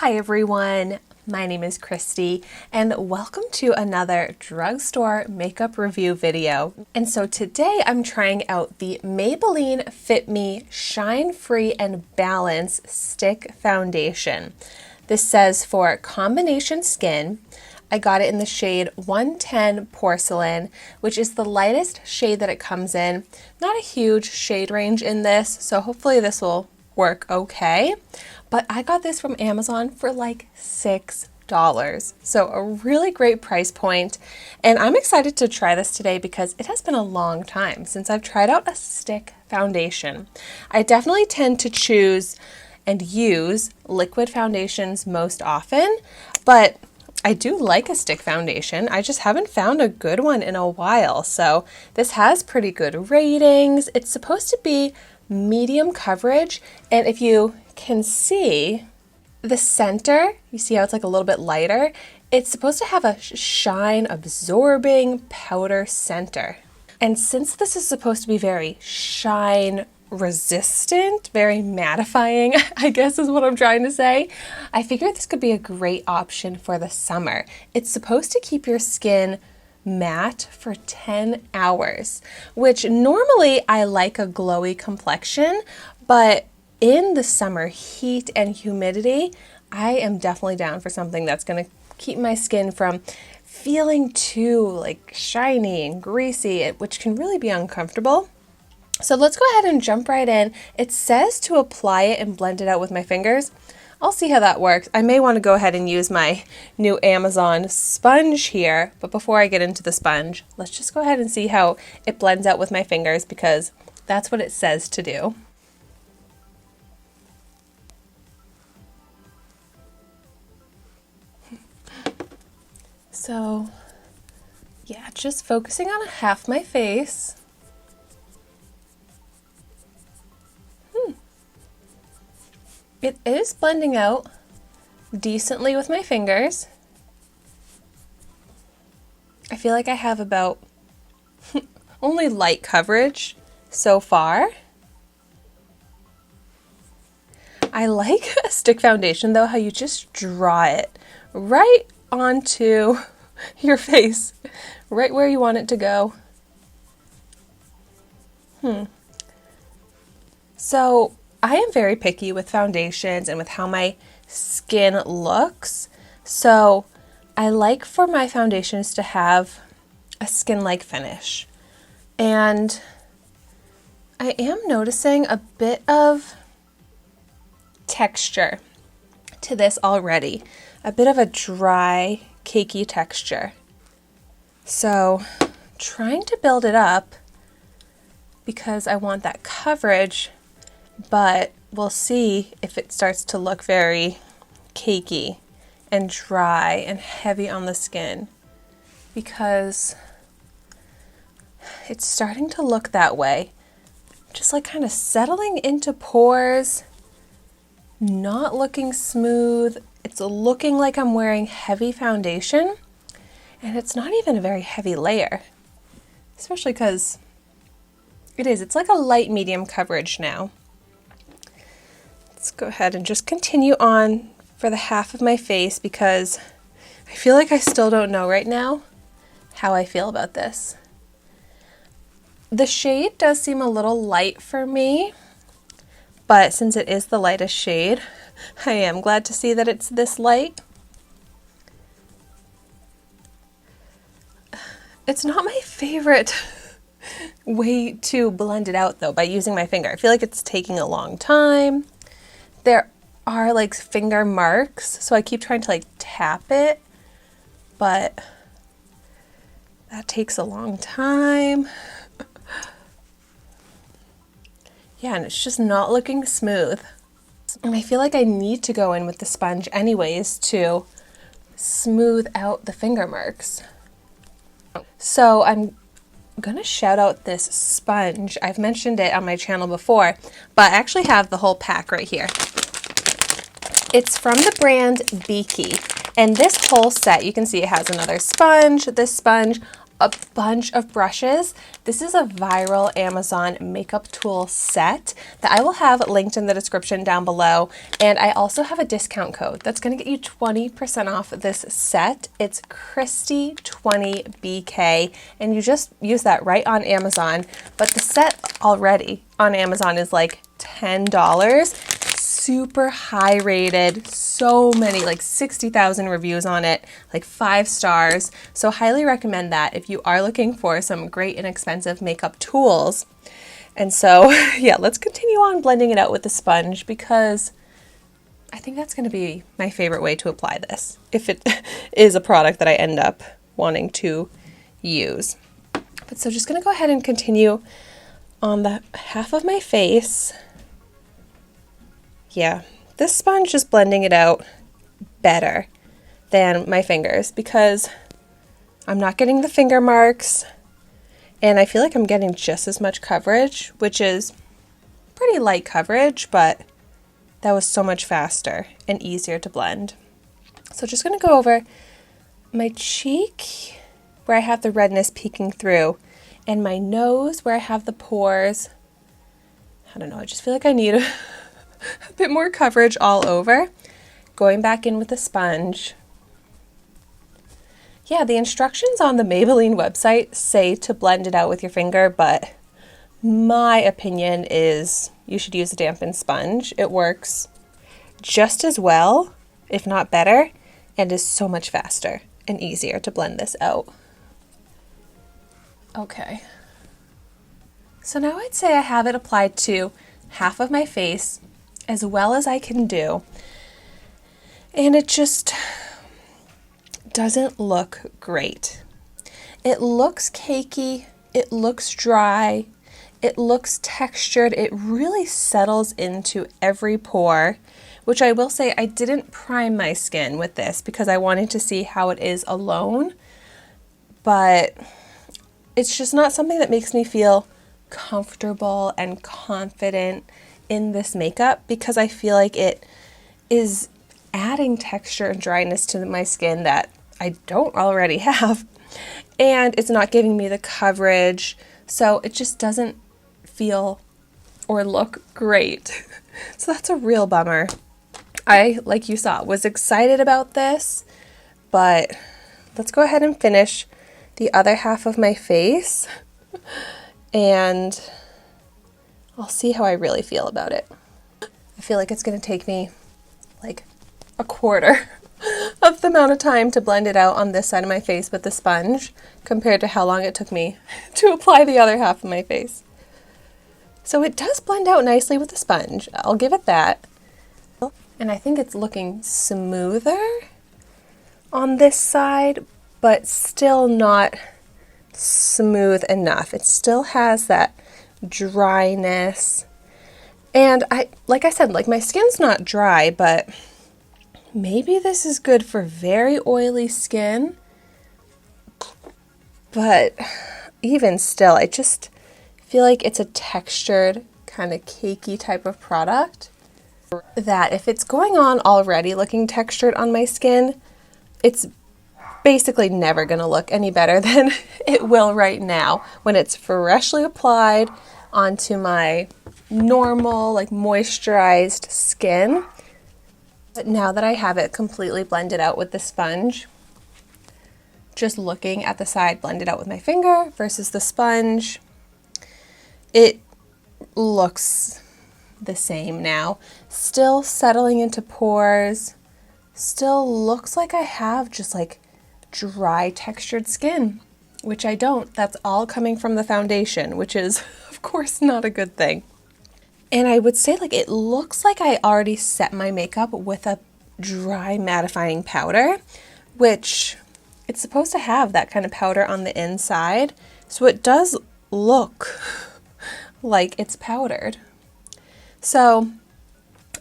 Hi everyone, my name is Christy and welcome to another drugstore makeup review video. And so today I'm trying out the Maybelline Fit Me Shine Free and Balance Stick Foundation. This says for combination skin. I got it in the shade 110 Porcelain, which is the lightest shade that it comes in. Not a huge shade range in this, so hopefully this will work okay. But I got this from Amazon for like $6. So a really great price point. And I'm excited to try this today because it has been a long time since I've tried out a stick foundation. I definitely tend to choose and use liquid foundations most often, but I do like a stick foundation. I just haven't found a good one in a while. So this has pretty good ratings. It's supposed to be medium coverage, and if you can see the center, you see how it's like a little bit lighter? It's supposed to have a shine absorbing powder center. And since this is supposed to be very shine resistant, very mattifying, I guess is what I'm trying to say, I figured this could be a great option for the summer. It's supposed to keep your skin matte for 10 hours, which normally I like a glowy complexion, but in the summer heat and humidity, I am definitely down for something that's going to keep my skin from feeling too like shiny and greasy, which can really be uncomfortable. So let's go ahead and jump right in. It says to apply it and blend it out with my fingers. I'll see how that works. I may want to go ahead and use my new Amazon sponge here, but before I get into the sponge, let's just go ahead and see how it blends out with my fingers because that's what it says to do. So yeah, just focusing on half my face. It is blending out decently with my fingers. I feel like I have about only light coverage so far. I like a stick foundation though, how you just draw it right onto your face, right where you want it to go. So I am very picky with foundations and with how my skin looks. So I like for my foundations to have a skin-like finish. And I am noticing a bit of texture to this already. A bit of a dry, cakey texture. So trying to build it up because I want that coverage, but we'll see if it starts to look very cakey and dry and heavy on the skin, because it's starting to look that way. Just like kind of settling into pores, not looking smooth. It's looking like I'm wearing heavy foundation, and it's not even a very heavy layer, especially because it's like a light medium coverage now. Let's go ahead and just continue on for the half of my face because I feel like I still don't know right now how I feel about this. The shade does seem a little light for me, but since it is the lightest shade, I am glad to see that it's this light. It's not my favorite way to blend it out though, by using my finger. I feel like it's taking a long time. There are like finger marks, so I keep trying to like tap it, but that takes a long time. Yeah, and it's just not looking smooth. And I feel like I need to go in with the sponge anyways to smooth out the finger marks. So I'm gonna shout out this sponge. I've mentioned it on my channel before, but I actually have the whole pack right here. It's from the brand Beaky, and this whole set, you can see it has another sponge, this sponge, a bunch of brushes. This is a viral Amazon makeup tool set that I will have linked in the description down below. And I also have a discount code that's going to get you 20% off this set. It's Christy20BK, and you just use that right on Amazon. But the set already on Amazon is like $10. Super high rated, so many, like 60,000 reviews on it, like 5 stars. So highly recommend that if you are looking for some great inexpensive makeup tools. And so yeah, let's continue on blending it out with the sponge, because I think that's going to be my favorite way to apply this, if it is a product that I end up wanting to use. But so just going to go ahead and continue on the half of my face. Yeah, this sponge is blending it out better than my fingers, because I'm not getting the finger marks, and I feel like I'm getting just as much coverage, which is pretty light coverage, but that was so much faster and easier to blend. So just going to go over my cheek where I have the redness peeking through, and my nose where I have the pores. I don't know, I just feel like I need a bit more coverage all over. Going back in with the sponge. Yeah, the instructions on the Maybelline website say to blend it out with your finger, but my opinion is you should use a dampened sponge. It works just as well, if not better, and is so much faster and easier to blend this out. Okay. So now I'd say I have it applied to half of my face as well as I can do, and it just doesn't look great. It looks cakey, it looks dry, it looks textured, it really settles into every pore, which I will say I didn't prime my skin with this because I wanted to see how it is alone, but it's just not something that makes me feel comfortable and confident in this makeup, because I feel like it is adding texture and dryness to my skin that I don't already have, and it's not giving me the coverage, so it just doesn't feel or look great. So that's a real bummer. I, like you saw, was excited about this, but let's go ahead and finish the other half of my face, and I'll see how I really feel about it. I feel like it's going to take me like a quarter of the amount of time to blend it out on this side of my face with the sponge compared to how long it took me to apply the other half of my face. So it does blend out nicely with the sponge, I'll give it that. And I think it's looking smoother on this side, but still not smooth enough. It still has that dryness, and like I said, like my skin's not dry, but maybe this is good for very oily skin, but even still, I just feel like it's a textured kind of cakey type of product that if it's going on already looking textured on my skin, it's basically never going to look any better than it will right now when it's freshly applied onto my normal, like moisturized skin. But now that I have it completely blended out with the sponge, just looking at the side blended out with my finger versus the sponge, it looks the same now. Still settling into pores, still looks like I have just like dry textured skin, which I don't. That's all coming from the foundation, which is of course not a good thing. And I would say like it looks like I already set my makeup with a dry mattifying powder, which it's supposed to have that kind of powder on the inside, so it does look like it's powdered. So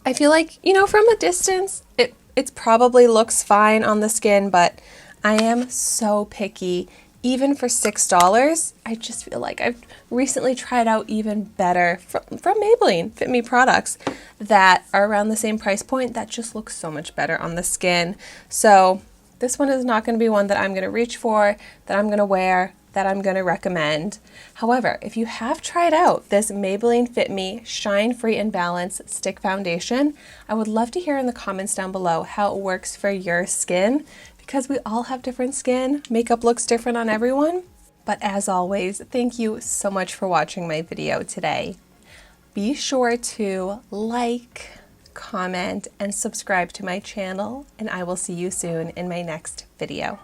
I feel like, you know, from a distance it probably looks fine on the skin, but I am so picky. Even for $6, I just feel like I've recently tried out even better from Maybelline Fit Me products that are around the same price point that just looks so much better on the skin. So this one is not going to be one that I'm going to reach for, that I'm going to wear that I'm going to recommend. However, if you have tried out this Maybelline Fit Me Shine Free and Balance Stick Foundation, I would love to hear in the comments down below how it works for your skin, because we all have different skin. Makeup looks different on everyone. But as always, thank you so much for watching my video today. Be sure to like, comment, and subscribe to my channel, and I will see you soon in my next video.